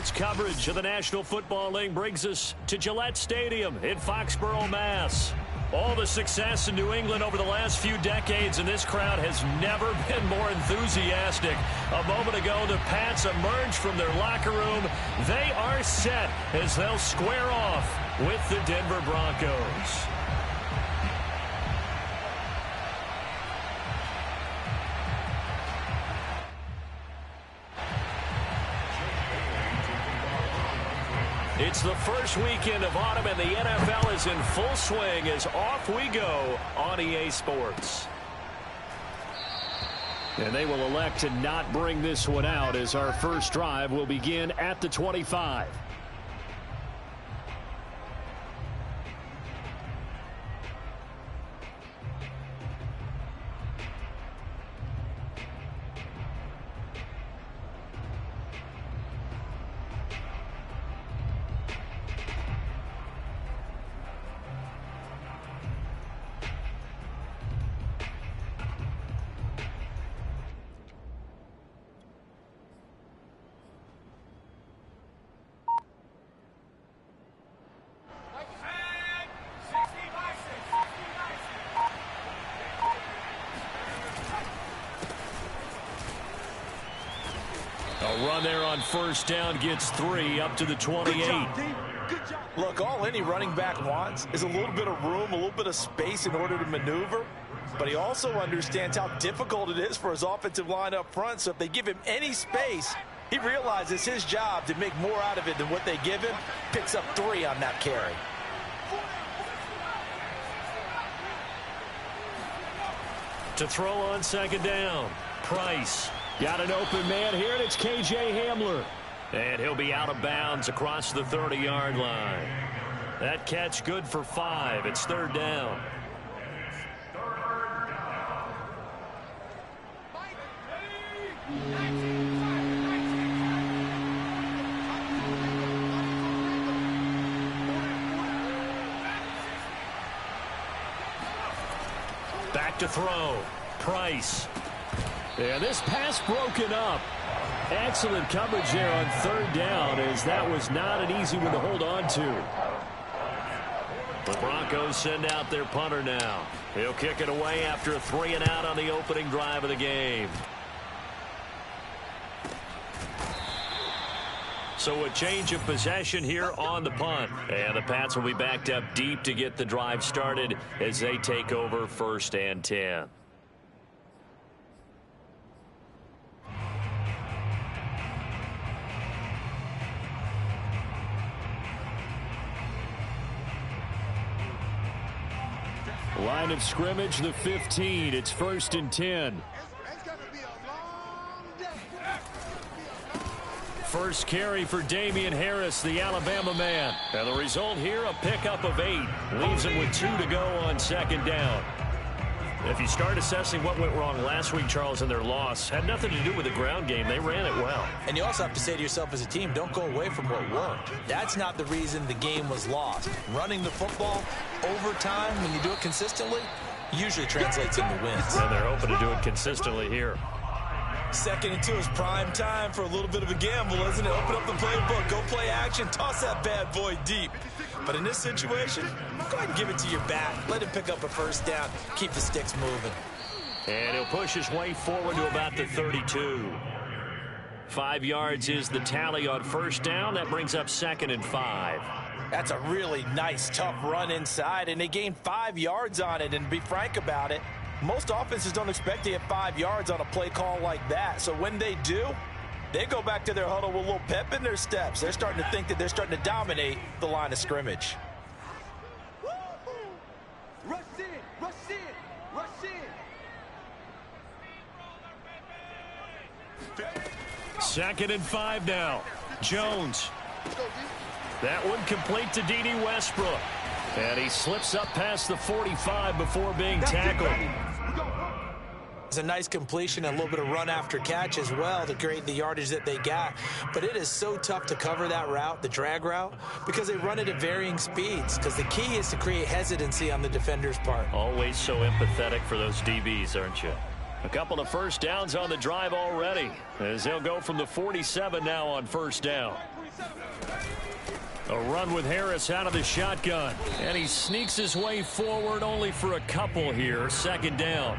Tonight's coverage of the National Football League brings us to Gillette Stadium in Foxborough, Mass. All the success in New England over the last few decades, and this crowd has never been more enthusiastic. A moment ago, the Pats emerged from their locker room. They are set as they'll square off with the Denver Broncos. It's the first weekend of autumn, and the NFL is in full swing as off we go on EA Sports. And they will elect to not bring this one out as our first drive will begin at the 25. Run there on first down gets 3 up to the 28. Good job. Look, all any running back wants is a little bit of room, a little bit of space in order to maneuver. But he also understands how difficult it is for his offensive line up front. So if they give him any space, he realizes his job to make more out of it than what they give him. Picks up 3 on that carry. To throw on second down, Price. Got an open man here, and it's K.J. Hamler. And he'll be out of bounds across the 30-yard line. That catch good for 5. It's third down. Back to throw. Price. And this pass broken up. Excellent coverage there on third down, as that was not an easy one to hold on to. The Broncos send out their punter now. He'll kick it away after a 3-and-out on the opening drive of the game. So a change of possession here on the punt. And the Pats will be backed up deep to get the drive started as they take over first and 10. Line of scrimmage, the 15. It's first and 10. First carry for Damian Harris, the Alabama man. And the result here, a pickup of 8. Leaves him with 2 to go on second down. If you start assessing what went wrong last week, Charles, in their loss, had nothing to do with the ground game. They ran it well. And you also have to say to yourself as a team, don't go away from what worked. That's not the reason the game was lost. Running the football over time, when you do it consistently, usually translates into wins. And they're hoping to do it consistently here. Second and 2 is prime time for a little bit of a gamble, isn't it? Open up the playbook, go play action, toss that bad boy deep. But in this situation, go ahead and give it to your back. Let him pick up a first down. Keep the sticks moving. And he'll push his way forward to about the 32. 5 yards is the tally on first down. That brings up second and 5. That's a really nice, tough run inside, and they gained 5 yards on it. And to be frank about it, most offenses don't expect to get 5 yards on a play call like that. So when they do, they go back to their huddle with a little pep in their steps. They're starting to think that they're starting to dominate the line of scrimmage. Rush in, rush in, rush in. Second and 5 now. Jones. That one complete to D.D. Westbrook. And he slips up past the 45 before being tackled. It's a nice completion, a little bit of run after catch as well to create the yardage that they got. But it is so tough to cover that route, the drag route, because they run it at varying speeds. Because the key is to create hesitancy on the defender's part. Always so empathetic for those DBs, aren't you? A couple of first downs on the drive already, as they'll go from the 47 now on first down. A run with Harris out of the shotgun. And he sneaks his way forward only for a couple here. Second down.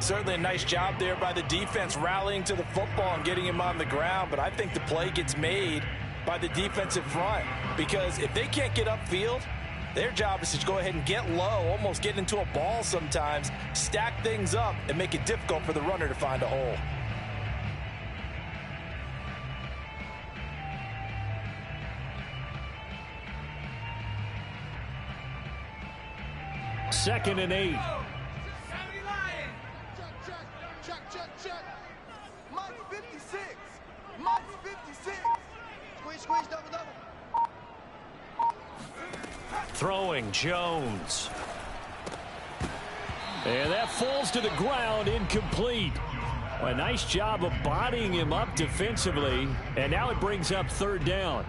Certainly a nice job there by the defense rallying to the football and getting him on the ground. But I think the play gets made by the defensive front. Because if they can't get upfield, their job is to go ahead and get low, almost get into a ball sometimes, stack things up, and make it difficult for the runner to find a hole. Second and 8. Check. Mike 56. Mike 56. Squeeze, double. Throwing Jones. And that falls to the ground, incomplete. A nice job of bodying him up defensively. And now it brings up third down.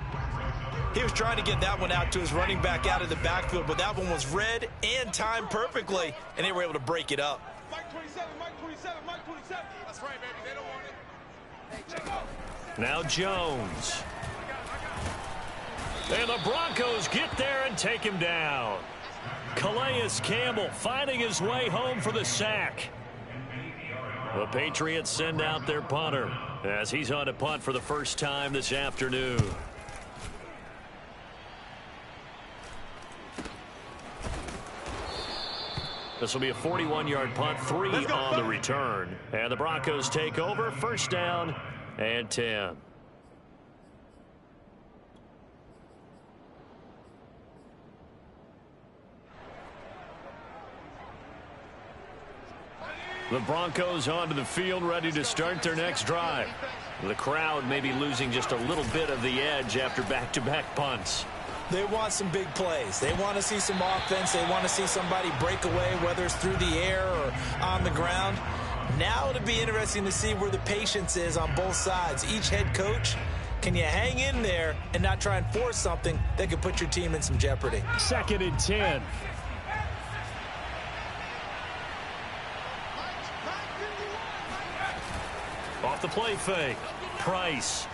He was trying to get that one out to his running back out of the backfield, but that one was read and timed perfectly, and they were able to break it up. Mike 27. That's right, baby. They don't want it. Hey, check out. Now Jones. And the Broncos get there and take him down. Calais Campbell finding his way home for the sack. The Patriots send out their punter as he's on to punt for the first time this afternoon. This will be a 41-yard punt, 3 on the return. And the Broncos take over, first down and 10. The Broncos onto the field, ready to start their next drive. The crowd may be losing just a little bit of the edge after back-to-back punts. They want some big plays. They want to see some offense. They want to see somebody break away, whether it's through the air or on the ground. Now it'll be interesting to see where the patience is on both sides. Each head coach, can you hang in there and not try and force something that could put your team in some jeopardy? Second and 10. Off the play fake. Price.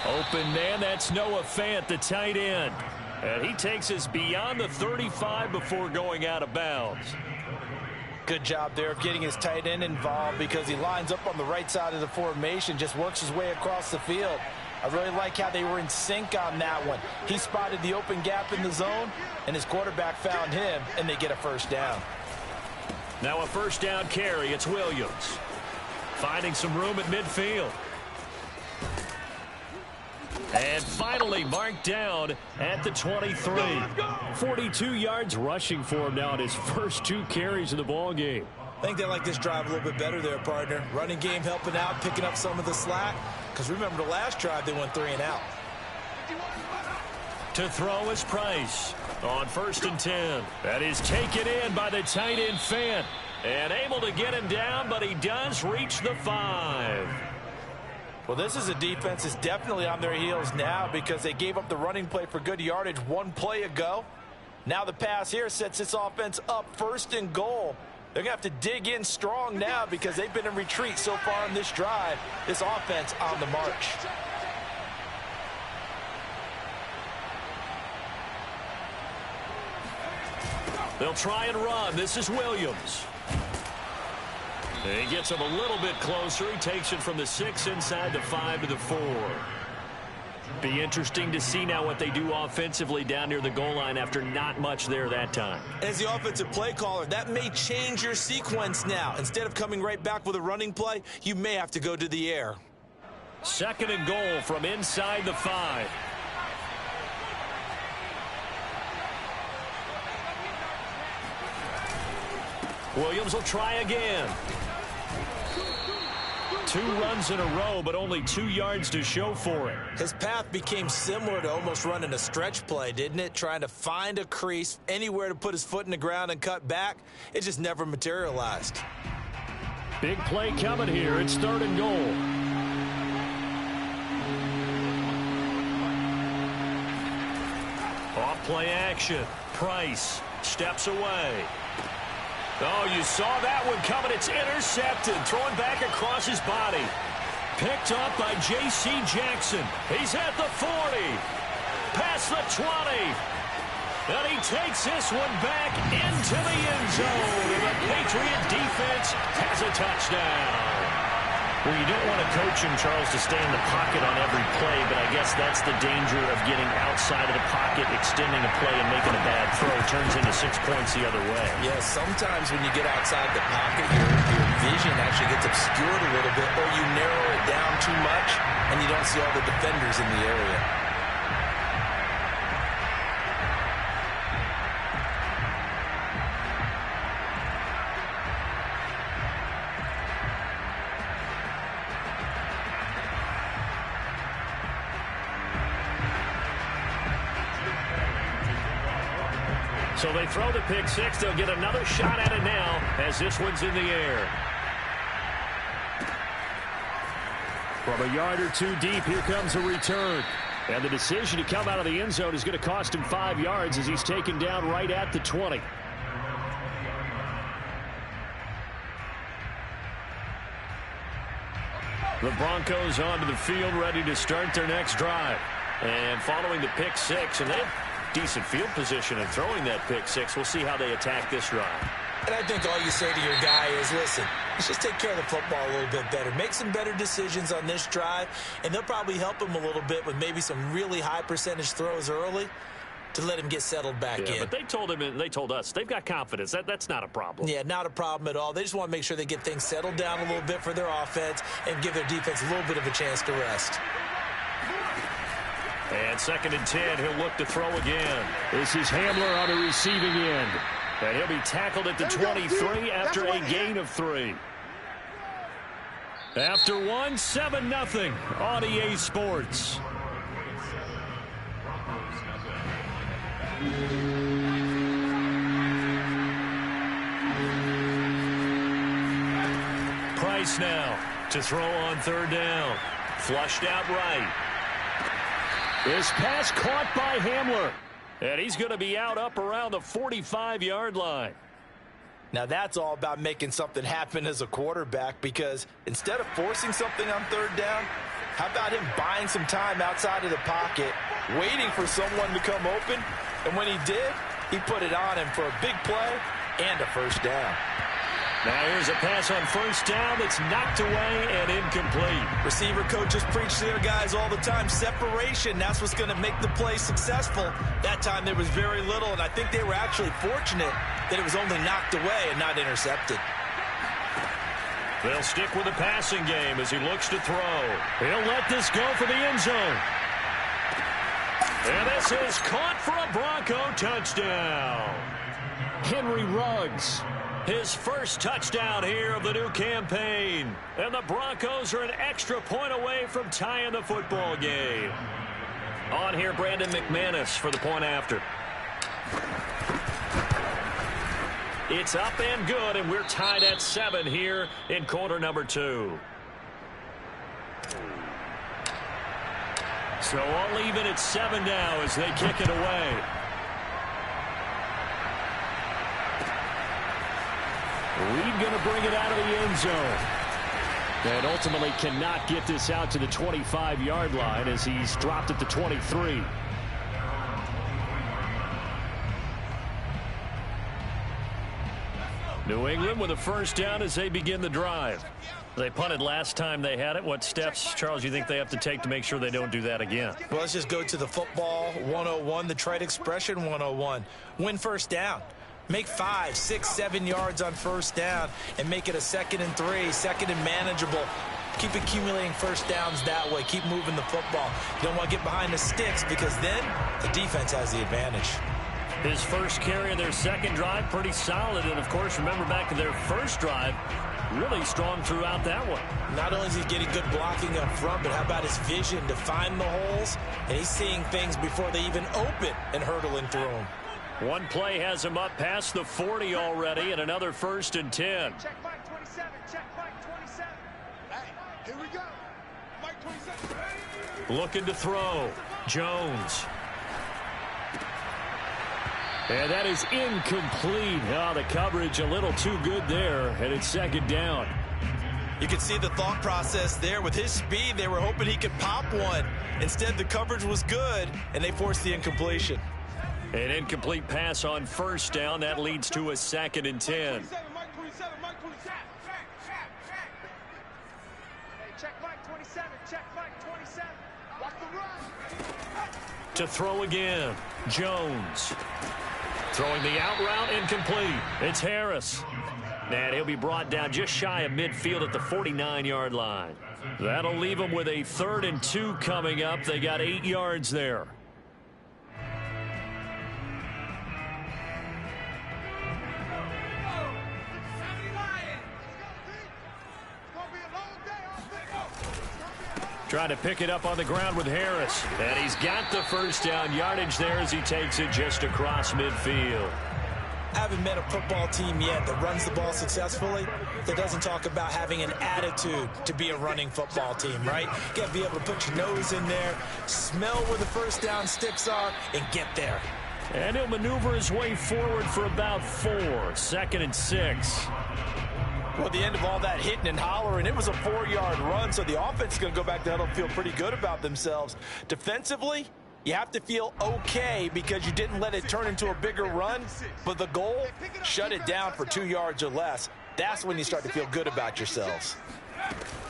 Open man, that's Noah Fant, the tight end. And he takes us beyond the 35 before going out of bounds. Good job there of getting his tight end involved because he lines up on the right side of the formation, just works his way across the field. I really like how they were in sync on that one. He spotted the open gap in the zone, and his quarterback found him, and they get a first down. Now a first down carry. It's Williams. Finding some room at midfield. And finally marked down at the 23. 42 yards rushing for him now in his first 2 carries of the ball game. I think they like this drive a little bit better there, partner. Running game helping out, picking up some of the slack. Because remember the last drive, they went 3 and out. To throw is Price on first and 10. That is taken in by the tight end Fant. And able to get him down, but he does reach the 5. Well, this is a defense that's definitely on their heels now because they gave up the running play for good yardage 1 play ago. Now the pass here sets this offense up first and goal. They're going to have to dig in strong now because they've been in retreat so far in this drive. This offense on the march. They'll try and run. This is Williams. And he gets him a little bit closer. He takes it from the 6 inside the 5 to the 4. Be interesting to see now what they do offensively down near the goal line after not much there that time. As the offensive play caller, that may change your sequence now. Instead of coming right back with a running play, you may have to go to the air. Second and goal from inside the 5. Williams will try again. 2 runs in a row, but only 2 yards to show for it. His path became similar to almost running a stretch play, didn't it? Trying to find a crease, anywhere to put his foot in the ground and cut back. It just never materialized. Big play coming here. It's third and goal. Off play action. Price steps away. Oh, you saw that one coming. It's intercepted. Throwing back across his body. Picked up by J.C. Jackson. He's at the 40. Past the 20. And he takes this one back into the end zone. And the Patriot defense has a touchdown. Well, you don't want to coach him, Charles, to stay in the pocket on every play, but I guess that's the danger of getting outside of the pocket, extending a play, and making a bad throw. Turns into 6 points the other way. Yeah, sometimes when you get outside the pocket, your vision actually gets obscured a little bit, or you narrow it down too much, and you don't see all the defenders in the area. So they throw the pick six. They'll get another shot at it now as this one's in the air. From a yard or two deep, here comes a return. And the decision to come out of the end zone is going to cost him 5 yards as he's taken down right at the 20. The Broncos onto the field, ready to start their next drive. And following the pick six, and they have decent field position in throwing that pick six. We'll see how they attack this drive. And I think all you say to your guy is, listen, let's just take care of the football a little bit better. Make some better decisions on this drive, and they'll probably help him a little bit with maybe some really high percentage throws early to let him get settled back in. But they told us they've got confidence. That's not a problem. Yeah, not a problem at all. They just want to make sure they get things settled down a little bit for their offense and give their defense a little bit of a chance to rest. And 2nd and 10, he'll look to throw again. This is Hamler on the receiving end. And he'll be tackled at the 23 after a gain of 3. After one, 7-0 on EA Sports. Price now to throw on 3rd down. Flushed out right. This pass caught by Hamler. And he's going to be out up around the 45-yard line. Now that's all about making something happen as a quarterback, because instead of forcing something on 3rd down, how about him buying some time outside of the pocket, waiting for someone to come open, and when he did, he put it on him for a big play and a 1st down. Now here's a pass on 1st down that's knocked away and incomplete. Receiver coaches preach to their guys all the time. Separation, that's what's going to make the play successful. That time there was very little, and I think they were actually fortunate that it was only knocked away and not intercepted. They'll stick with the passing game as he looks to throw. He'll let this go for the end zone. And this is caught for a Bronco touchdown. Henry Ruggs. His first touchdown here of the new campaign. And the Broncos are an extra point away from tying the football game. On here, Brandon McManus for the point after. It's up and good, and we're tied at 7 here in quarter number 2. So all even at 7 now as they kick it away. Reed going to bring it out of the end zone. And ultimately cannot get this out to the 25-yard line as he's dropped at the 23. New England with a 1st down as they begin the drive. They punted last time they had it. What steps, Charles, you think they have to take to make sure they don't do that again? Well, let's just go to the football 101, the trite expression 101. Win 1st down. Make 5, 6, 7 yards on 1st down and make it a 2nd and 3, 2nd and manageable. Keep accumulating 1st downs that way. Keep moving the football. You don't want to get behind the sticks because then the defense has the advantage. His first carry of their 2nd drive, pretty solid. And, of course, remember back to their 1st drive, really strong throughout that one. Not only is he getting good blocking up front, but how about his vision to find the holes? And he's seeing things before they even open and hurdling through them. One play has him up past the 40 already, and another 1st and 10. Check Mike 27. Check Mike 27. Hey, here we go. Mike 27. Looking to throw. Jones. And that is incomplete. Oh, the coverage a little too good there, and it's 2nd down. You could see the thought process there. With his speed, they were hoping he could pop one. Instead, the coverage was good, and they forced the incompletion. An incomplete pass on first down. That leads to a 2nd and 10. Check Mike 27. Check Mike 27. Watch the run. To throw again. Jones. Throwing the out route, incomplete. It's Harris. And he'll be brought down just shy of midfield at the 49-yard line. That'll leave them with a 3rd and 2 coming up. They got 8 yards there. Trying to pick it up on the ground with Harris. And he's got the first down yardage there as he takes it just across midfield. I haven't met a football team yet that runs the ball successfully that doesn't talk about having an attitude to be a running football team, right? You got to be able to put your nose in there, smell where the first down sticks are, and get there. And he'll maneuver his way forward for about 4. 2nd and 6. Well, at the end of all that hitting and hollering, it was a 4-yard run, so the offense is going to go back to huddle and feel pretty good about themselves. Defensively, you have to feel okay because you didn't let it turn into a bigger run, but the goal, shut it down for 2 yards or less. That's when you start to feel good about yourselves.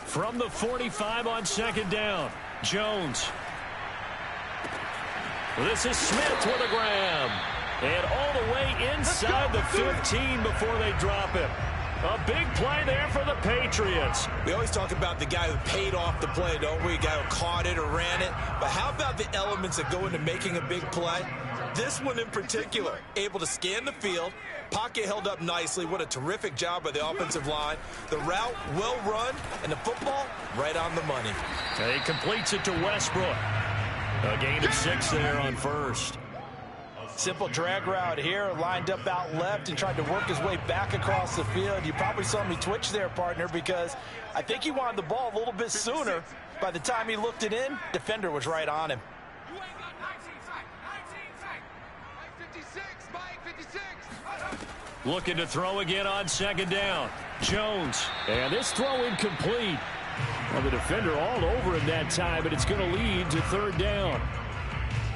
From the 45 on 2nd down, Jones. This is Smith with a grab. And all the way inside the 15 before they drop it. A big play there for the Patriots. We always talk about the guy who paid off the play, don't we? A guy who caught it or ran it. But how about the elements that go into making a big play? This one in particular, able to scan the field, pocket held up nicely. What a terrific job by the offensive line. The route well run, and the football right on the money. He completes it to Westbrook. A gain of 6 there on first. Simple drag route here, lined up out left and tried to work his way back across the field. You probably saw me twitch there, partner, because I think he wanted the ball a little bit sooner. By the time he looked it in, defender was right on him. 56, Mike 56. Looking to throw again on 2nd down. Jones. And this throw incomplete. Well, the defender all over him that time, but it's going to lead to 3rd down.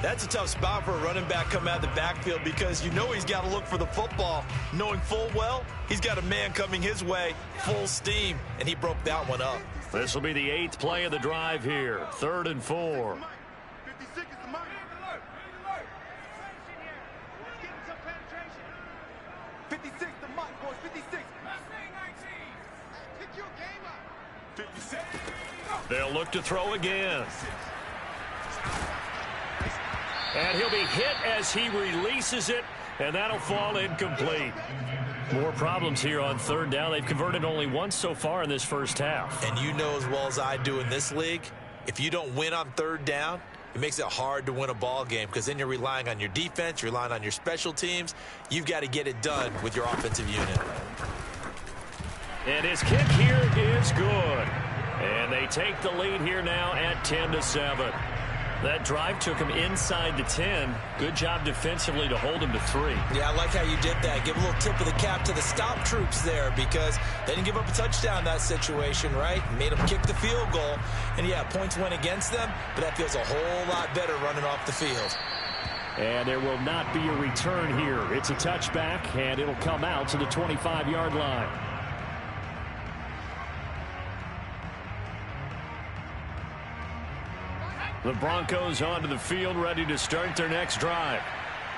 That's a tough spot for a running back coming out of the backfield because you know he's got to look for the football, knowing full well he's got a man coming his way full steam, and he broke that one up. This will be the 8th play of the drive here. 3rd and 4. 56 is the money. 56 the mic, boys. 56. Pick your game up. 56. They'll look to throw again. And he'll be hit as he releases it, and that'll fall incomplete. More problems here on 3rd down. They've converted only once so far in this first half. And you know as well as I do in this league, if you don't win on 3rd down, it makes it hard to win a ball game because then you're relying on your defense, you're relying on your special teams. You've got to get it done with your offensive unit. And his kick here is good. And they take the lead here now at 10-7. That drive took him inside the 10. Good job defensively to hold him to 3. Yeah, I like how you did that. Give a little tip of the cap to the stop troops there because they didn't give up a touchdown in that situation, right? Made them kick the field goal. And, yeah, points went against them, but that feels a whole lot better running off the field. And there will not be a return here. It's a touchback, and it'll come out to the 25-yard line. The Broncos onto the field, ready to start their next drive.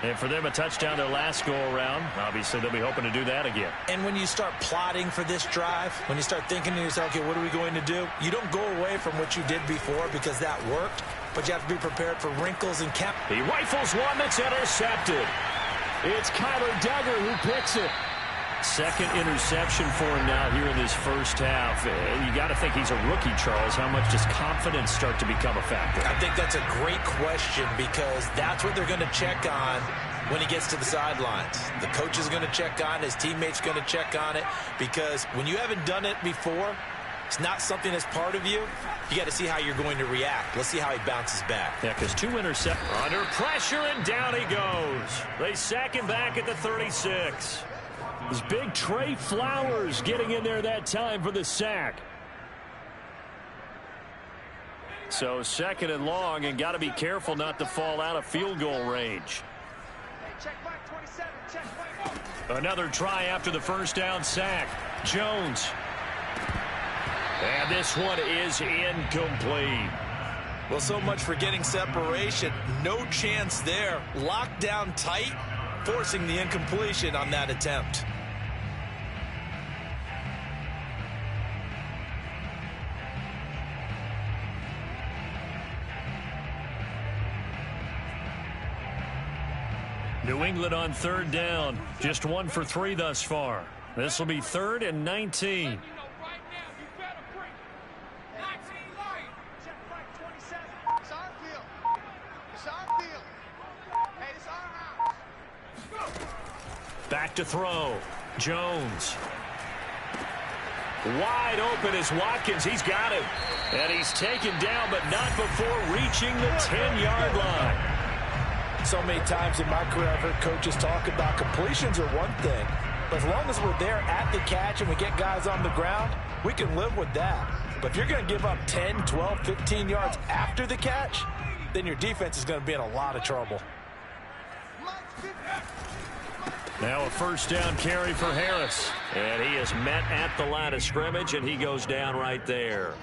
And for them, a touchdown their last go-around. Obviously, they'll be hoping to do that again. And when you start plotting for this drive, when you start thinking to yourself, okay, what are we going to do? You don't go away from what you did before because that worked, but you have to be prepared for wrinkles and cap. He rifles one that's intercepted. It's Kyler Duggar who picks it. Second interception for him now here in this first half. And you got to think he's a rookie, Charles. How much does confidence start to become a factor? I think that's a great question because that's what they're going to check on when he gets to the sidelines. The coach is going to check on it. His teammates going to check on it because when you haven't done it before, it's not something that's part of you. You got to see how you're going to react. Let's see how he bounces back. Yeah, because 2 interceptions. Under pressure, and down he goes. They sack him back at the 36. This big Trey Flowers getting in there that time for the sack. So second and long, and got to be careful not to fall out of field goal range. Check back 27. Check back. Another try after the first down sack. Jones. And this one is incomplete. Well, so much for getting separation. No chance there. Locked down tight, forcing the incompletion on that attempt. New England on third down. Just 1 for 3 thus far. This will be 3rd and 19. Back to throw. Jones. Wide open is Watkins. He's got it. And he's taken down, but not before reaching the 10-yard line. So many times in my career, I've heard coaches talk about completions are one thing. But as long as we're there at the catch and we get guys on the ground, we can live with that. But if you're going to give up 10, 12, 15 yards after the catch, then your defense is going to be in a lot of trouble. Now a first down carry for Harris. And he is met at the line of scrimmage, and he goes down right there.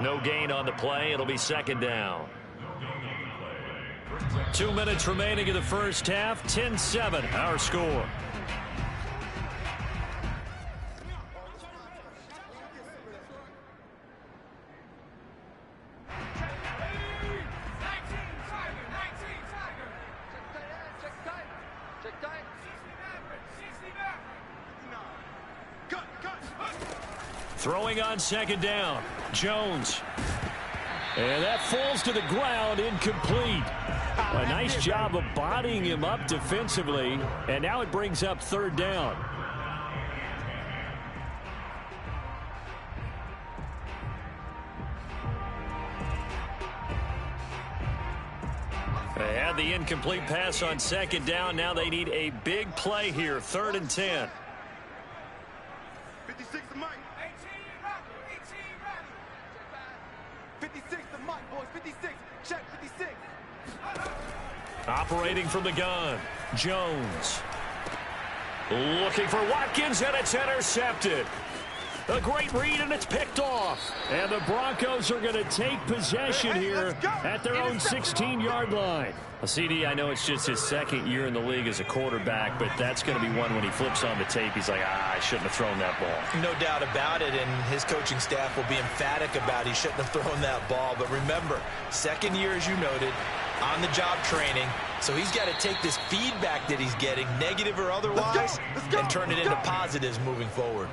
No gain on the play. It'll be second down. 2 minutes remaining in the first half. 10-7, our score. Throwing on second down. Jones. And that falls to the ground, incomplete. A nice job of bodying him up defensively, and now it brings up third down. They had the incomplete pass on second down. Now they need a big play here, 3rd and 10. 56 to Mike. 56 to Mike, boys. 56. Check 56. Operating from the gun, Jones. Looking for Watkins, and it's intercepted. A great read, and it's picked off. And the Broncos are going to take possession here at their own 16-yard line. CD, I know it's just his second year in the league as a quarterback, but that's going to be one when he flips on the tape. He's like, I shouldn't have thrown that ball. No doubt about it, and his coaching staff will be emphatic about he shouldn't have thrown that ball. But remember, second year, as you noted, on-the-job training, so he's got to take this feedback that he's getting, negative or otherwise, and turn it into positives moving forward.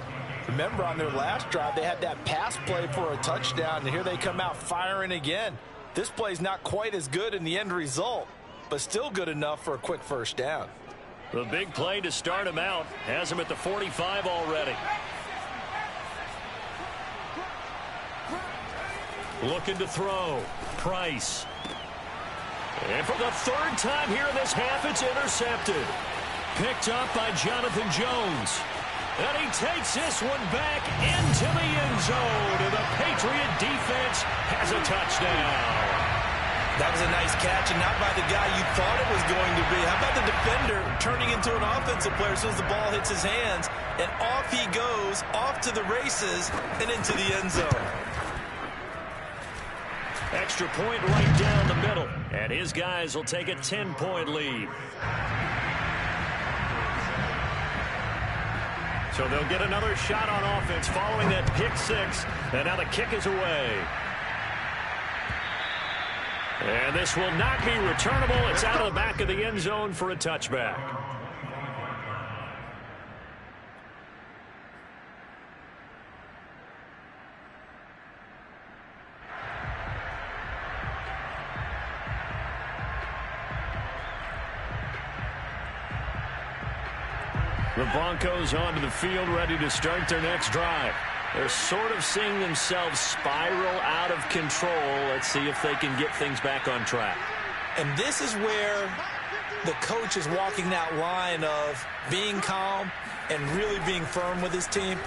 Remember, on their last drive, they had that pass play for a touchdown, and here they come out firing again. This play's not quite as good in the end result, but still good enough for a quick first down. The big play to start him out has him at the 45 already. Looking to throw. Price. And for the 3rd time here in this half, it's intercepted. Picked up by Jonathan Jones. And he takes this one back into the end zone. And the Patriot defense has a touchdown. That was a nice catch, and not by the guy you thought it was going to be. How about the defender turning into an offensive player as soon as the ball hits his hands, and off he goes, off to the races, and into the end zone. Extra point right down the middle, and his guys will take a 10-point lead. So they'll get another shot on offense following that pick six, and now the kick is away. And this will not be returnable. It's out of the back of the end zone for a touchback. The Broncos onto the field, ready to start their next drive. They're sort of seeing themselves spiral out of control. Let's see if they can get things back on track. And this is where the coach is walking that line of being calm and really being firm with his team.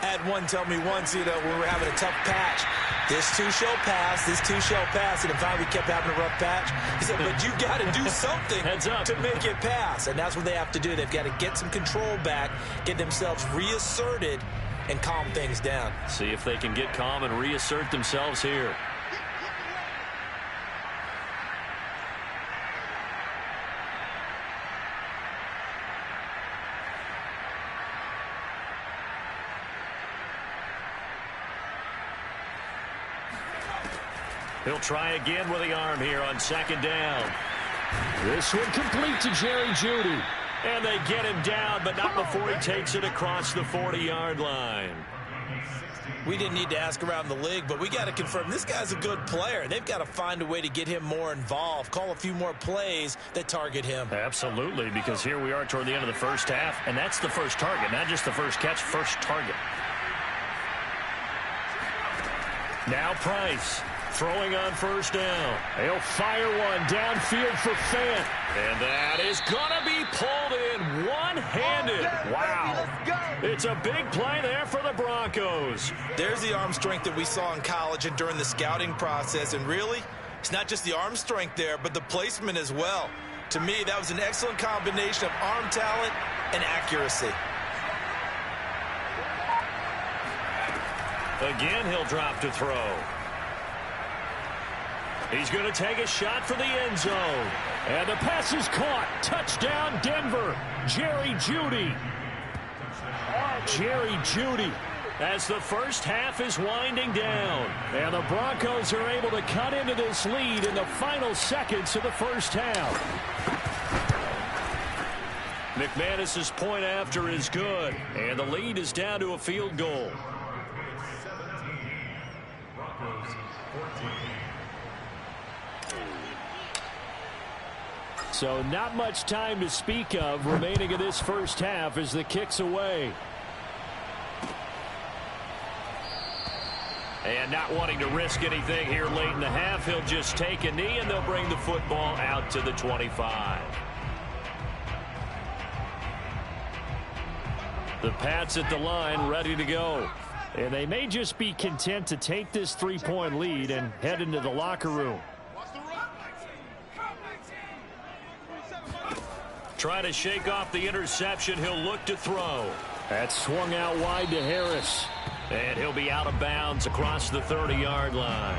I had one tell me once, when we were having a tough patch, this too shall pass, this too shall pass, and finally we kept having a rough patch. He said, but you got to do something to make it pass, and that's what they have to do. They've got to get some control back, get themselves reasserted, and calm things down. See if they can get calm and reassert themselves here. He'll try again with the arm here on second down. This one complete to Jerry Jeudy. And they get him down, but not before he takes it across the 40-yard line. We didn't need to ask around the league, but we got to confirm this guy's a good player. They've got to find a way to get him more involved, call a few more plays that target him. Absolutely, because here we are toward the end of the first half, and that's the first target, not just the first catch, first target. Now Price. Throwing on first down. He'll fire one downfield for Fant. And that is going to be pulled in one-handed. Wow. It's a big play there for the Broncos. There's the arm strength that we saw in college and during the scouting process. And really, it's not just the arm strength there, but the placement as well. To me, that was an excellent combination of arm talent and accuracy. Again, he'll drop to throw. He's going to take a shot for the end zone. And the pass is caught. Touchdown, Denver. Jerry Jeudy. Jerry Jeudy. As the first half is winding down. And the Broncos are able to cut into this lead in the final seconds of the first half. McManus's point after is good. And the lead is down to a field goal. So not much time to speak of remaining in this first half as the kick's away. And not wanting to risk anything here late in the half, he'll just take a knee and they'll bring the football out to the 25. The Pats at the line ready to go. And they may just be content to take this three-point lead and head into the locker room. Try to shake off the interception. He'll look to throw. That swung out wide to Harris. And he'll be out of bounds across the 30-yard line.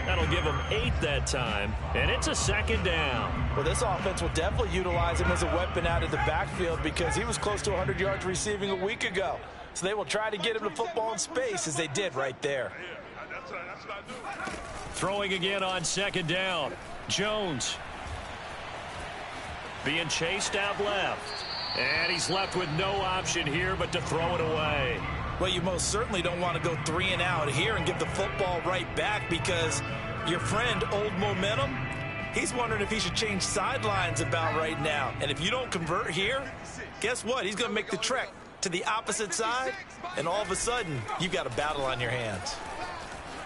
That'll give him 8 that time. And it's a second down. Well, this offense will definitely utilize him as a weapon out of the backfield because he was close to 100 yards receiving a week ago. So they will try to get him the football in space as they did right there. Throwing again on second down. Jones. Being chased out left. And he's left with no option here but to throw it away. Well, you most certainly don't want to go 3 and out here and give the football right back because your friend, Old Momentum, he's wondering if he should change sidelines about right now. And if you don't convert here, guess what? He's going to make the trek to the opposite side, and all of a sudden, you've got a battle on your hands.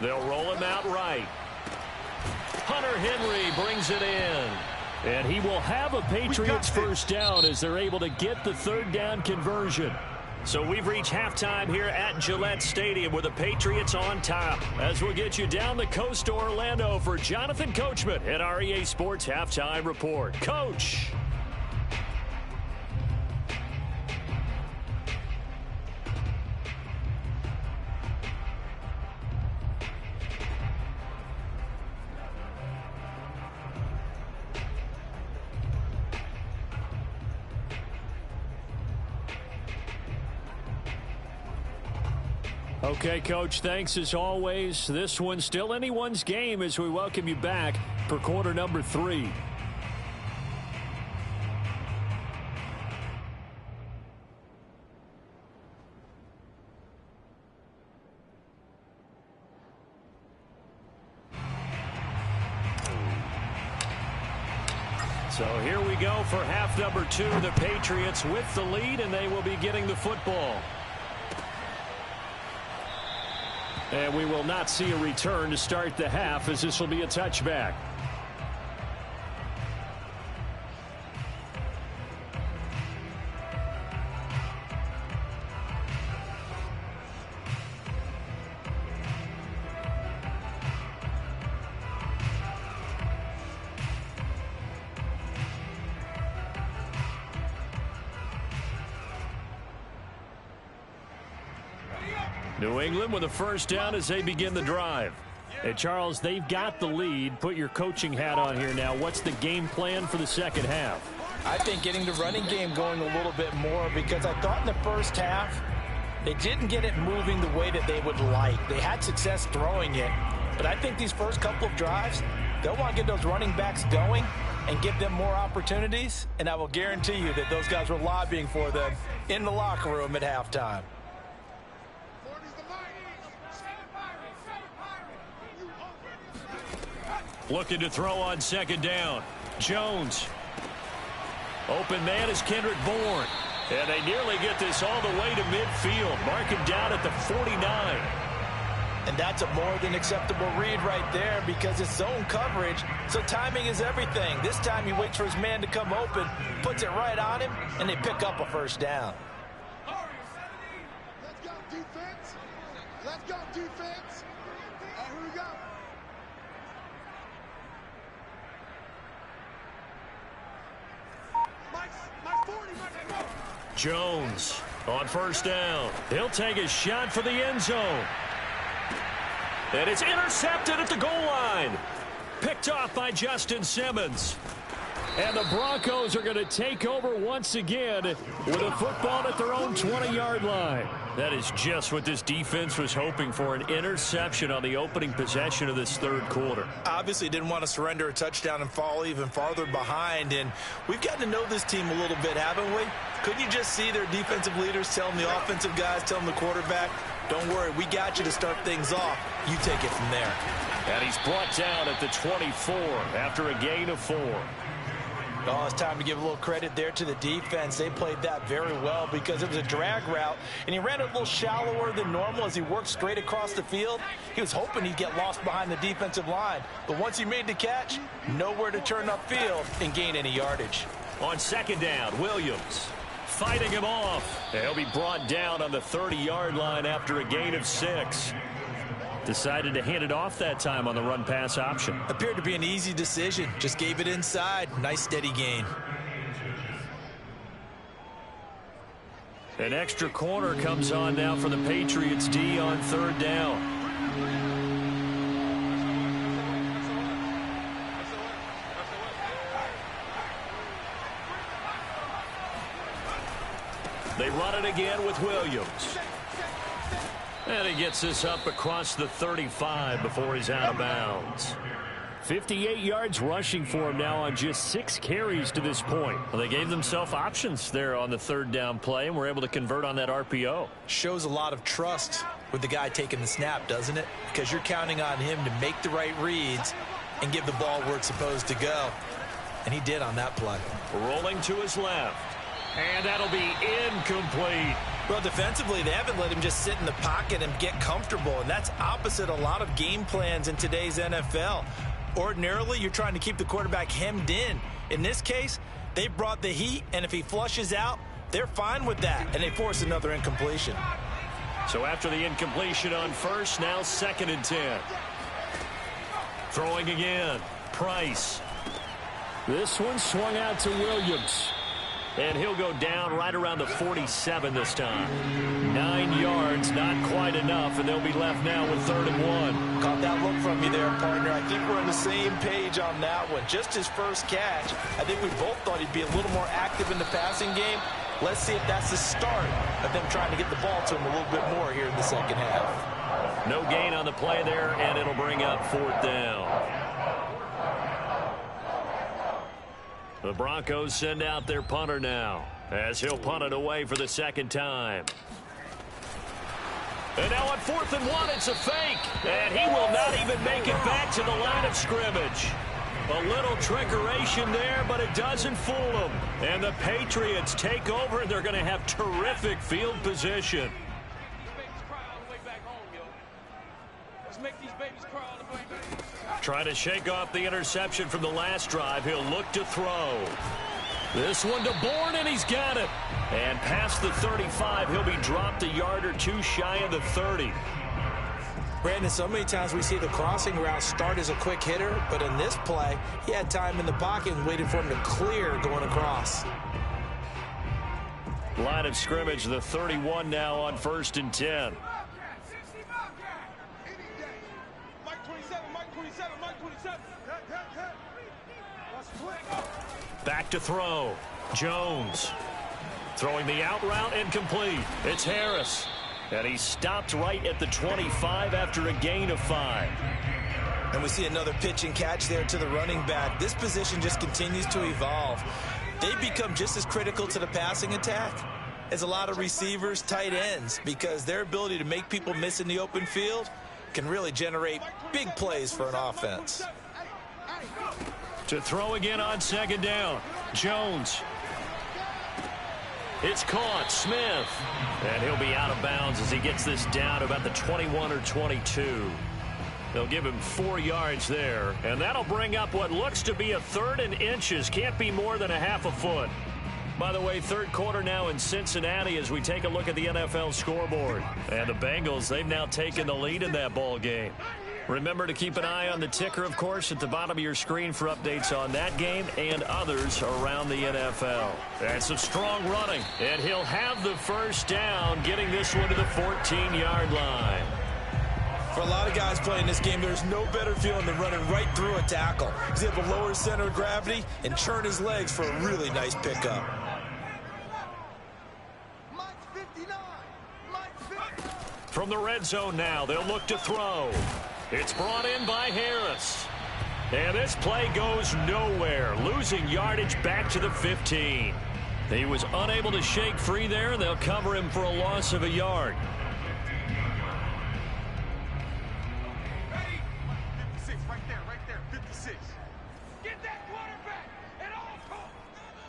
They'll roll him out right. Hunter Henry brings it in. And he will have a Patriots first down as they're able to get the third down conversion. So we've reached halftime here at Gillette Stadium with the Patriots on top. As we'll get you down the coast to Orlando for Jonathan Coachman at our EA Sports Halftime Report. Coach. Okay, Coach, thanks as always. This one's still anyone's game as we welcome you back for quarter number 3. So here we go for half number 2. The Patriots with the lead, and they will be getting the football. And we will not see a return to start the half as this will be a touchback. New England with a first down as they begin the drive. Hey, Charles, they've got the lead. Put your coaching hat on here now. What's the game plan for the second half? I think getting the running game going a little bit more, because I thought in the first half they didn't get it moving the way that they would like. They had success throwing it, but I think these first couple of drives, they'll want to get those running backs going and give them more opportunities, and I will guarantee you that those guys were lobbying for them in the locker room at halftime. Looking to throw on second down. Jones. Open man is Kendrick Bourne. And they nearly get this all the way to midfield. Mark him down at the 49. And that's a more than acceptable read right there, because it's zone coverage, so timing is everything. This time he waits for his man to come open, puts it right on him, and they pick up a first down. Let's go, defense. Let's go, defense. All right, here we go. My 40, my 40. Jones on first down. He'll take a shot for the end zone. And it's intercepted at the goal line. Picked off by Justin Simmons. And the Broncos are going to take over once again with a football at their own 20-yard line. That is just what this defense was hoping for, an interception on the opening possession of this third quarter. Obviously didn't want to surrender a touchdown and fall even farther behind, and we've gotten to know this team a little bit, haven't we? Couldn't you just see their defensive leaders telling the offensive guys, telling the quarterback, don't worry, we got you to start things off. You take it from there. And he's brought down at the 24 after a gain of 4. Oh, it's time to give a little credit there to the defense. They played that very well because it was a drag route, and he ran it a little shallower than normal as he worked straight across the field. He was hoping he'd get lost behind the defensive line, but once he made the catch, nowhere to turn upfield and gain any yardage. On second down, Williams fighting him off. He'll be brought down on the 30-yard line after a gain of 6. Decided to hand it off that time on the run-pass option. Appeared to be an easy decision. Just gave it inside. Nice steady gain. An extra corner comes on now for the Patriots D on third down. They run it again with Williams. And he gets this up across the 35 before he's out of bounds. 58 yards rushing for him now on just 6 carries to this point. Well, they gave themselves options there on the third down play and were able to convert on that RPO. Shows a lot of trust with the guy taking the snap, doesn't it? Because you're counting on him to make the right reads and give the ball where it's supposed to go. And he did on that play. Rolling to his left. And that'll be incomplete. Well, defensively, they haven't let him just sit in the pocket and get comfortable, and that's opposite a lot of game plans in today's NFL. Ordinarily, you're trying to keep the quarterback hemmed in. In this case, they brought the heat, and if he flushes out, they're fine with that, and they force another incompletion. So after the incompletion on first, now 2nd and 10. Throwing again, Price. This one swung out to Williams. And he'll go down right around the 47 this time. 9 yards, not quite enough, and they'll be left now with 3rd and 1. Caught that look from you there, partner. I think we're on the same page on that one. Just his first catch. I think we both thought he'd be a little more active in the passing game. Let's see if that's the start of them trying to get the ball to him a little bit more here in the second half. No gain on the play there, and it'll bring up 4th down. The Broncos send out their punter now as he'll punt it away for the 2nd time. And now on 4th and 1, it's a fake. And he will not even make it back to the line of scrimmage. A little trickeration there, but it doesn't fool them. And the Patriots take over, and they're going to have terrific field position. Trying to shake off the interception from the last drive. He'll look to throw. This one to Bourne, and he's got it. And past the 35, he'll be dropped a yard or 2 shy of the 30. Brandon, so many times we see the crossing route start as a quick hitter, but in this play, he had time in the pocket and waited for him to clear going across. Line of scrimmage, the 31 now on 1st and 10. Back to throw. Jones. Throwing the out route and complete. It's Harris. And he stopped right at the 25 after a gain of 5. And we see another pitch and catch there to the running back. This position just continues to evolve. They become just as critical to the passing attack as a lot of receivers, tight ends, because their ability to make people miss in the open field can really generate big plays for an offense. To throw again on second down. Jones. It's caught. Smith. And he'll be out of bounds as he gets this down about the 21 or 22. They'll give him 4 yards there. And that'll bring up what looks to be a 3rd and inches. Can't be more than a half a foot. By the way, third quarter now in Cincinnati as we take a look at the NFL scoreboard. And the Bengals, they've now taken the lead in that ball game. Remember to keep an eye on the ticker, of course, at the bottom of your screen for updates on that game and others around the NFL. That's some strong running, and he'll have the first down, getting this one to the 14-yard line. For a lot of guys playing this game, there's no better feeling than running right through a tackle. He's able to lower his center of gravity and churn his legs for a really nice pickup. From the red zone now, they'll look to throw. It's brought in by Harris. And this play goes nowhere, losing yardage back to the 15. He was unable to shake free there, and they'll cover him for a loss of a yard. 56, right there, 56. Get that quarterback at all costs.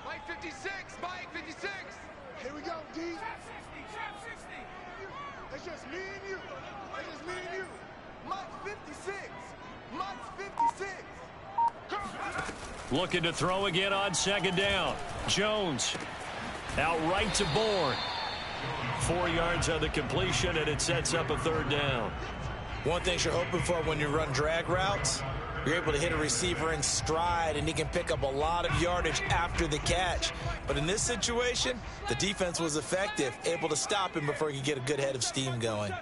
Mike 56, Mike 56. Here we go, D. Trap 60. That's just me and you. That's just me and you. Mike 56. Mike 56. Looking to throw again on second down. Jones out right to Bourne. 4 yards on the completion, and it sets up a 3rd down. One thing you're hoping for when you run drag routes, you're able to hit a receiver in stride, and he can pick up a lot of yardage after the catch. But in this situation, the defense was effective, able to stop him before he could get a good head of steam going.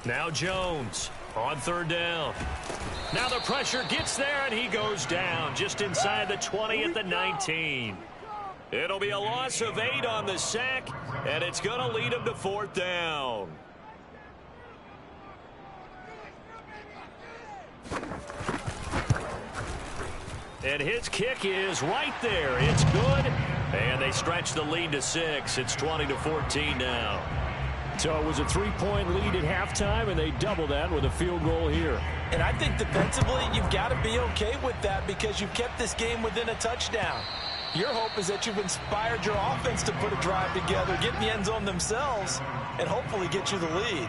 Now Jones on 3rd down. Now the pressure gets there, and he goes down just inside the 20 at the 19. It'll be a loss of 8 on the sack, and it's going to lead him to 4th down. And his kick is right there. It's good, and they stretch the lead to 6. It's 20-14 now. So it was a 3-point lead at halftime, and they double that with a field goal here. And I think defensively, you've got to be okay with that because you've kept this game within a touchdown. Your hope is that you've inspired your offense to put a drive together, get in the end zone themselves, and hopefully get you the lead.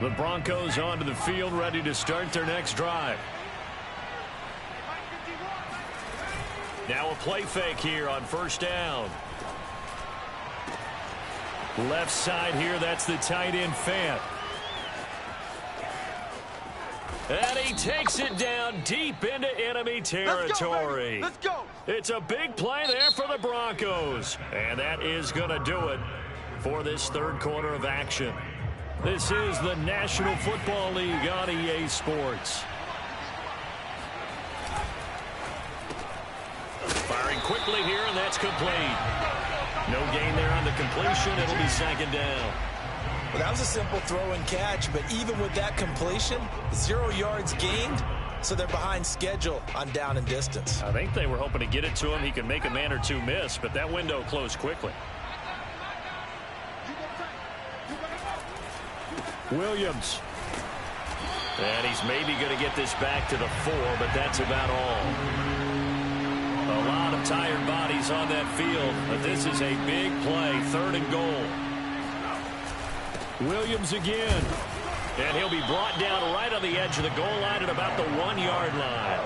The Broncos onto the field, ready to start their next drive. Now a play fake here on 1st down. Left side here, that's the tight end Fant. And he takes it down deep into enemy territory. Let's go. It's a big play there for the Broncos. And that is going to do it for this 3rd quarter of action. This is the National Football League on EA Sports. Firing quickly here, and that's complete. No gain there on the completion. It'll be 2nd down. Well, that was a simple throw and catch, but even with that completion, 0 yards gained, so they're behind schedule on down and distance. I think they were hoping to get it to him. He could make a man or two miss, but that window closed quickly. Williams. And he's maybe going to get this back to the 4, but that's about all. A lot of tired bodies on that field, but this is a big play, 3rd and goal. Williams again. And he'll be brought down right on the edge of the goal line at about the 1-yard line.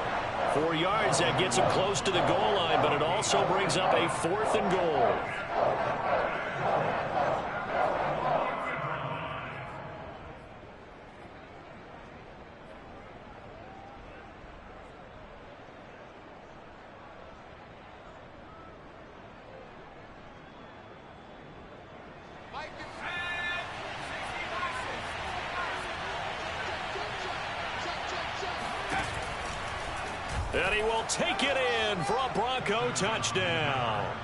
4 yards, that gets him close to the goal line, but it also brings up a 4th and goal. And he will take it in for a Bronco touchdown.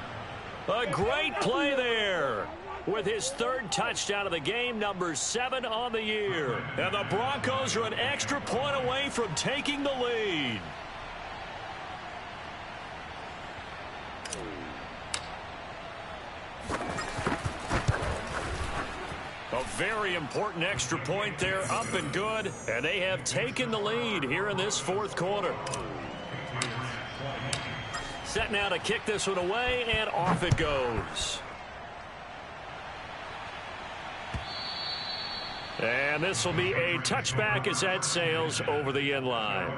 A great play there with his third touchdown of the game, number 7 on the year. And the Broncos are an extra point away from taking the lead. A very important extra point there, up and good. And they have taken the lead here in this fourth quarter. Set now to kick this one away, and off it goes. And this will be a touchback as that sails over the end line.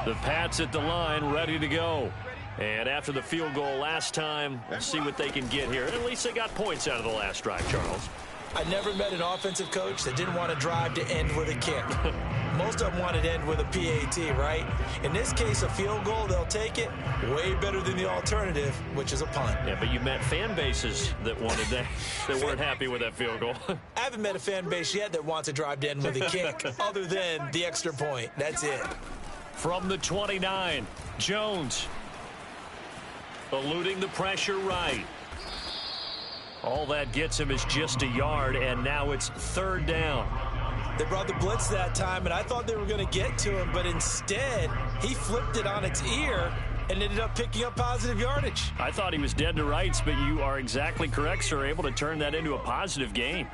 The Pats at the line, ready to go. And after the field goal last time, we'll see what they can get here. At least they got points out of the last drive, Charles. I never met an offensive coach that didn't want to drive to end with a kick. Most of them wanted to end with a PAT, right? In this case, a field goal, they'll take it. Way better than the alternative, which is a punt. Yeah, but you met fan bases that wanted that, that weren't happy with that field goal. I haven't met a fan base yet that wants to drive to end with a kick other than the extra point. That's it. From the 29, Jones eluding the pressure right. All that gets him is just a yard, and now it's third down. They brought the blitz that time, and I thought they were going to get to him, but instead he flipped it on its ear and ended up picking up positive yardage. I thought he was dead to rights, but you are exactly correct, sir. Able to turn that into a positive gain.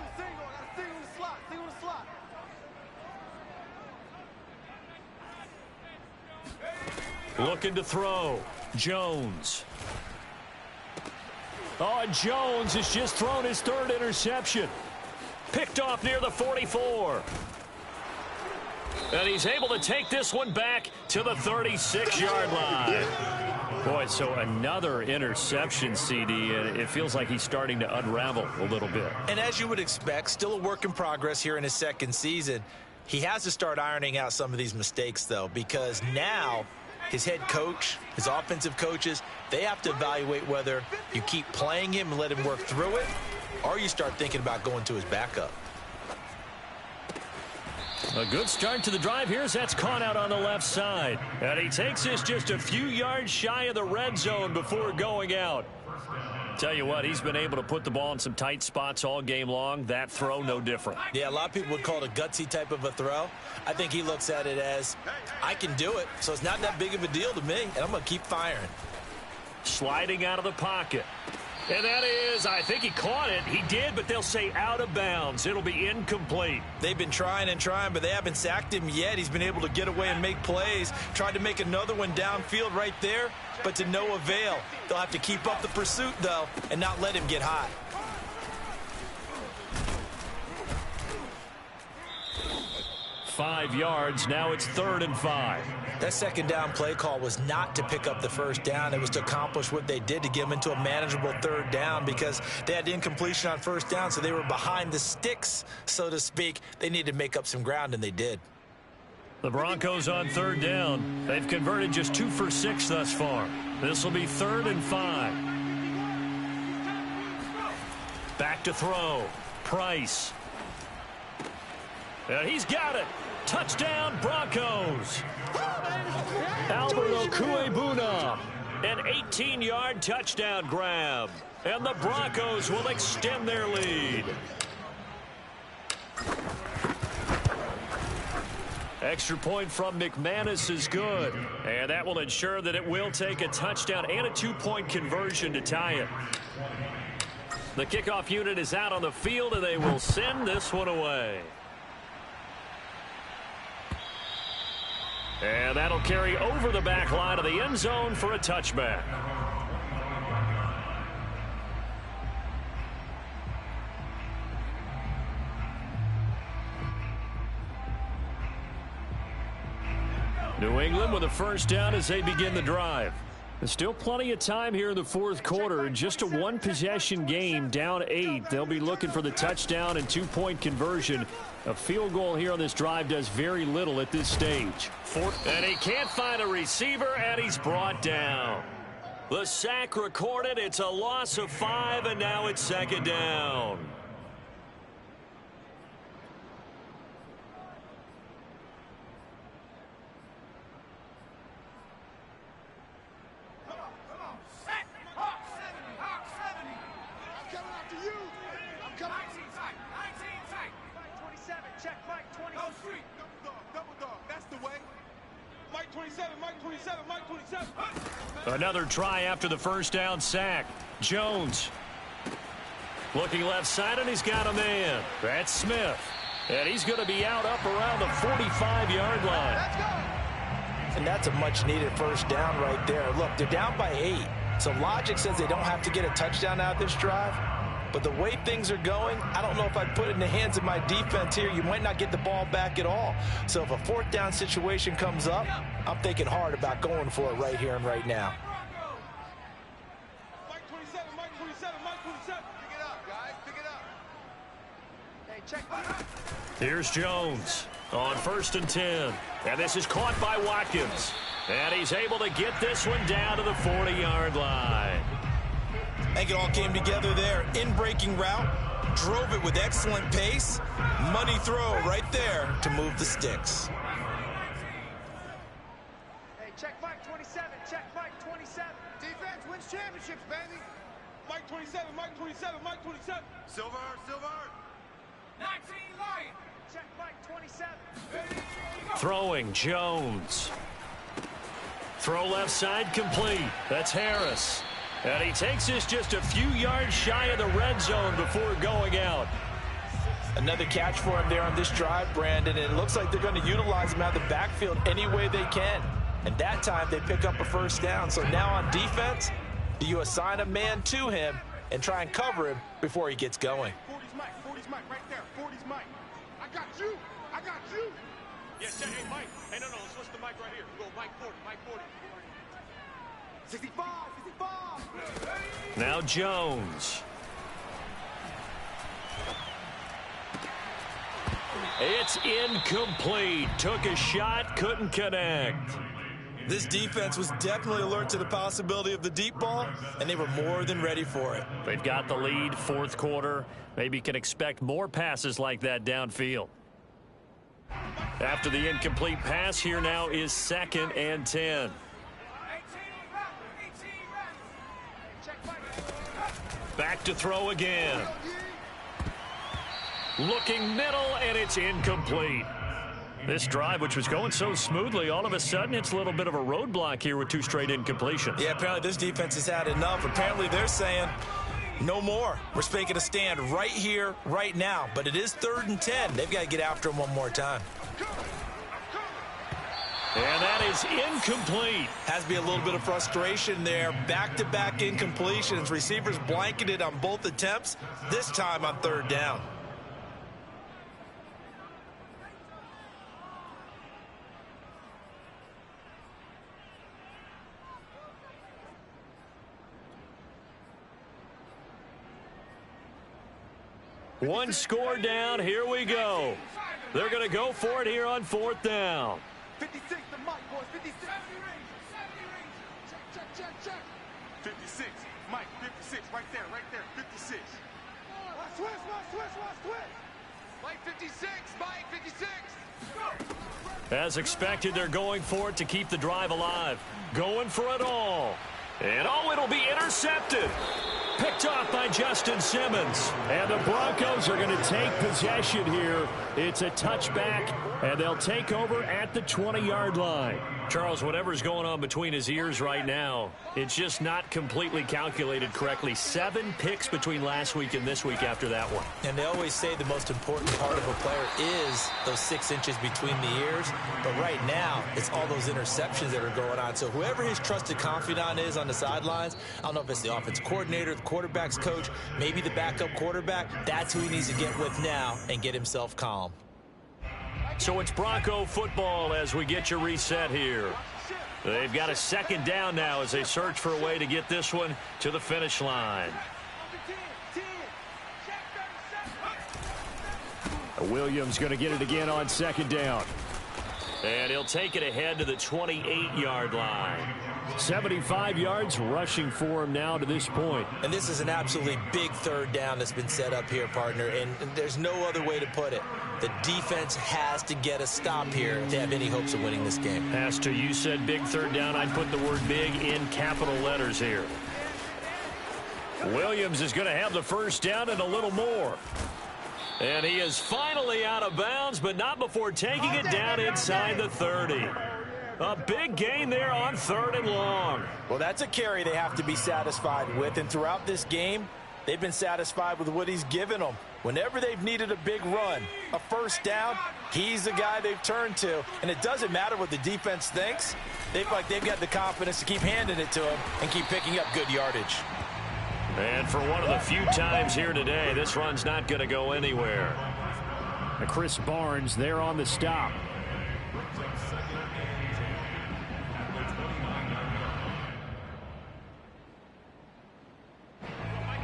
Looking to throw. Jones. Oh, Jones has just thrown his third interception. Picked off near the 44. And he's able to take this one back to the 36-yard line. Boy, so another interception, CD, and it feels like he's starting to unravel a little bit. And as you would expect, still a work in progress here in his second season. He has to start ironing out some of these mistakes, though, because now his head coach, his offensive coaches, they have to evaluate whether you keep playing him and let him work through it, or you start thinking about going to his backup. A good start to the drive here as that's caught out on the left side. And he takes this just a few yards shy of the red zone before going out. Tell you what, he's been able to put the ball in some tight spots all game long. That throw, no different. Yeah, a lot of people would call it a gutsy type of a throw. I think he looks at it as, I can do it, so it's not that big of a deal to me, and I'm going to keep firing. Sliding out of the pocket. And that is, I think he caught it. He did, but they'll say out of bounds. It'll be incomplete. They've been trying and trying, but they haven't sacked him yet. He's been able to get away and make plays. Tried to make another one downfield right there, but to no avail. They'll have to keep up the pursuit, though, and not let him get hot. .5 yards. Now it's 3rd and 5. That second down play call was not to pick up the first down. It was to accomplish what they did to get them into a manageable 3rd down because they had incompletion on first down, so they were behind the sticks, so to speak. They needed to make up some ground, and they did. The Broncos on 3rd down. They've converted just 2 for 6 thus far. This will be 3rd and 5. Back to throw. Price. And he's got it. Touchdown, Broncos. Albert Okuebuna, an 18-yard touchdown grab. And the Broncos will extend their lead. Extra point from McManus is good. And that will ensure that it will take a touchdown and a 2-point conversion to tie it. The kickoff unit is out on the field, and they will send this one away. And that'll carry over the back line of the end zone for a touchback. New England with a first down as they begin the drive. There's still plenty of time here in the fourth quarter. Just a one-possession game, down 8. They'll be looking for the touchdown and 2-point conversion. A field goal here on this drive does very little at this stage. And he can't find a receiver, and he's brought down. The sack recorded. It's a loss of 5, and now it's second down. Another try after the first down sack. Jones looking left side, and he's got a man. That's Smith. And he's going to be out up around the 45-yard line. Let's go. And that's a much-needed first down right there. Look, they're down by 8. So logic says they don't have to get a touchdown out of this drive. But the way things are going, I don't know if I'd put it in the hands of my defense here. You might not get the ball back at all. So if a fourth down situation comes up, I'm thinking hard about going for it right here and right now. Mike 27, Mike 27, Mike 27. Pick it up, guys. Pick it up. Hey, check. Here's Jones on 1st and 10. And this is caught by Watkins. And he's able to get this one down to the 40-yard line. I think it all came together there. In-breaking route, drove it with excellent pace. Money throw right there to move the sticks. Hey, check Mike 27. Check Mike 27. Defense wins championships, baby. Mike 27, Mike 27, Mike 27. Silver, silver. 19 Lion. Check Mike 27. Throwing Jones. Throw left side complete. That's Harris. And he takes this just a few yards shy of the red zone before going out. Another catch for him there on this drive, Brandon. And it looks like they're going to utilize him out of the backfield any way they can. And that time they pick up a first down. So now on defense, do you assign a man to him and try and cover him before he gets going? 40's Mike, 40's Mike, right there. 40's Mike. I got you. I got you. Yes, hey, Mike. Hey, no, let's switch the mic right here. Go Mike 40, Mike 40. 65, 65. Now Jones. It's incomplete. Took a shot, couldn't connect. This defense was definitely alert to the possibility of the deep ball, and they were more than ready for it. They've got the lead, fourth quarter. Maybe you can expect more passes like that downfield. After the incomplete pass, here now is 2nd and 10. Back to throw again. Looking middle, and it's incomplete. This drive, which was going so smoothly, all of a sudden it's a little bit of a roadblock here with 2 straight incompletions. Yeah, apparently this defense has had enough. Apparently they're saying no more. We're making a stand right here, right now. But it is 3rd and 10. They've got to get after him one more time. And that is incomplete. Has to be a little bit of frustration there. Back-to-back incompletions. Receivers blanketed on both attempts, this time on 3rd down. One score down. Here we go. They're going to go for it here on 4th down. 56, the Mike, boys. 56. 70 range. Check. 56. Mike, 56. Right there. 56. Watch switch. Mike, 56. Mike, 56. As expected, they're going for it to keep the drive alive. Going for it all. And it'll be intercepted. Picked off by Justin Simmons. And the Broncos are going to take possession here. It's a touchback, and they'll take over at the 20-yard line. Charles, whatever's going on between his ears right now, it's just not completely calculated correctly. 7 picks between last week and this week after that one. And they always say the most important part of a player is those 6 inches between the ears. But right now, it's all those interceptions that are going on. So whoever his trusted confidant is on the sidelines, I don't know if it's the offense coordinator, the quarterback's coach, maybe the backup quarterback, that's who he needs to get with now and get himself calm. So it's Bronco football as we get you reset here. They've got a 2nd down now as they search for a way to get this one to the finish line. Williams going to get it again on 2nd down. And he'll take it ahead to the 28-yard line. 75 yards rushing for him now to this point. And this is an absolutely big third down that's been set up here, partner, and there's no other way to put it. The defense has to get a stop here to have any hopes of winning this game. Has to. You said big third down. I'd put the word big in capital letters here. Williams is going to have the first down and a little more. And he is finally out of bounds, but not before taking it down inside the 30. A big gain there on 3rd and long. Well, that's a carry they have to be satisfied with, and throughout this game, they've been satisfied with what he's given them. Whenever they've needed a big run, a first down, he's the guy they've turned to. And it doesn't matter what the defense thinks. They've got the confidence to keep handing it to him and keep picking up good yardage. And for one of the few times here today, this run's not going to go anywhere. And Chris Barnes there on the stop.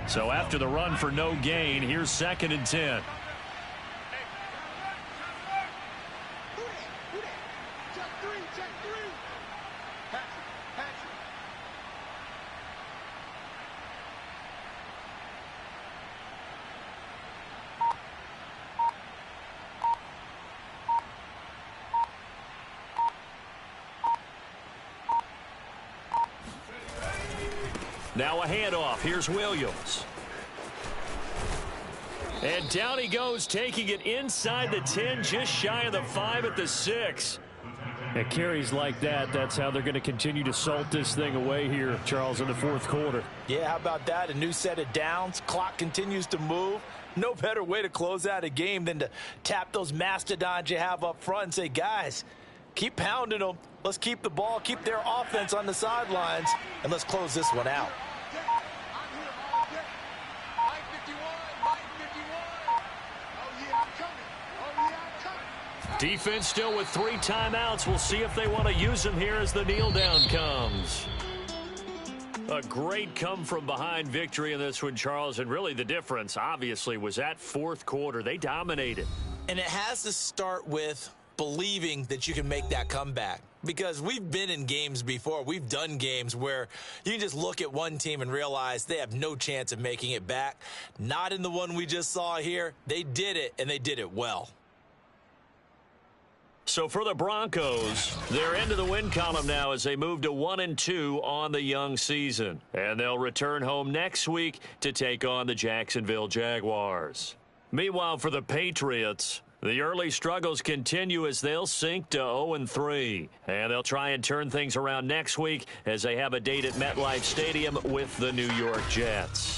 So after the run for no gain, here's 2nd and 10. Now a handoff. Here's Williams. And down he goes, taking it inside the 10, just shy of the 5 at the 6. And carries like that, that's how they're going to continue to salt this thing away here, Charles, in the 4th quarter. Yeah, how about that? A new set of downs. Clock continues to move. No better way to close out a game than to tap those mastodons you have up front and say, guys, keep pounding them. Let's keep the ball, keep their offense on the sidelines, and let's close this one out. Defense still with 3 timeouts. We'll see if they want to use them here as the kneel down comes. A great come-from-behind victory in this one, Charles, and really the difference, obviously, was that 4th quarter. They dominated. And it has to start with believing that you can make that comeback. Because we've been in games before. We've done games where you can just look at one team and realize they have no chance of making it back. Not in the one we just saw here. They did it, and they did it well. So for the Broncos, they're into the win column now as they move to 1-2 on the young season. And they'll return home next week to take on the Jacksonville Jaguars. Meanwhile, for the Patriots, the early struggles continue as they'll sink to 0-3. And they'll try and turn things around next week as they have a date at MetLife Stadium with the New York Jets.